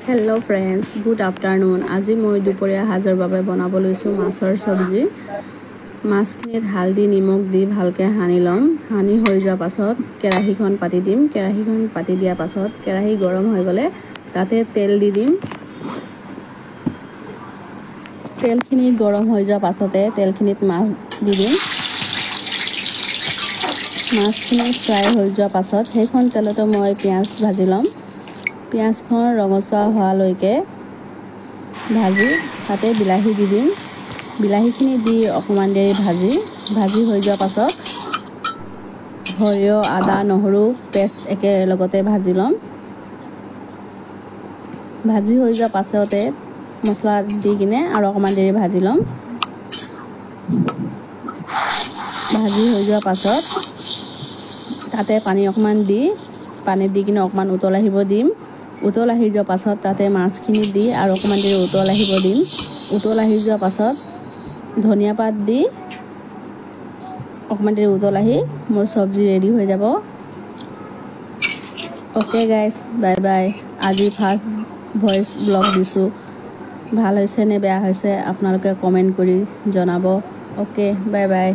Hello friends, good afternoon. आज मैं दुपरिया साजर बारे बनाब लैसो माछर सब्जी। माछखिनित हालधि निमख दी भालके सानी लम। सानी हो जा पाছত केराहीखन पाति दिम। केराहीखन पाति दिया पाছত केराही गरम हो गले ताते तेल दी दिम। तेलखिनि गरम हो जा पाछते तेलखिनित माछ दी दिम। माछखिनि फ्राई हो जा पाছত সেইখন তেলতে মই পিঁয়াজ ভাজি লম। পিঁয়াজখন ৰঙচুৱা হোৱালৈকে ভাজি তাতে বিলাহী দি দিম। বিলাহীখিনি দি অকণমান দেৰি ভাজি হৈ যোৱাৰ পাছত সৰিয়হ আদা নহৰু পেষ্ট একেলগতে ভাজি ল'ম। ভাজি হৈ যোৱাৰ পাছতে মছলা দি কিনে আৰু অকণমান দেৰি ভাজি ল'ম। ভাজি হৈ যোৱাৰ পাছত তাতে পানী অকণমান দি কিনে অকণমান উতল আহিব দিম। উতল আহি যোৱাৰ পাছত তাতে মাছখিনি দি আৰু অকণমান দেৰি উতল আহিব দিম। উতল আহি যোৱাৰ পাছত ধনিয়া পাত দি অকণমান দেৰি উতল আহি মোৰ চব্জি ৰেডি হৈ যাব। Okay guys, bye bye. আজি ফাৰ্ষ্ট ভইচ ব্লগ দিছোঁ। ভাল হৈছে নে বেয়া হৈছে আপোনালোকে কমেণ্ট কৰি জনাব। Okay, bye bye.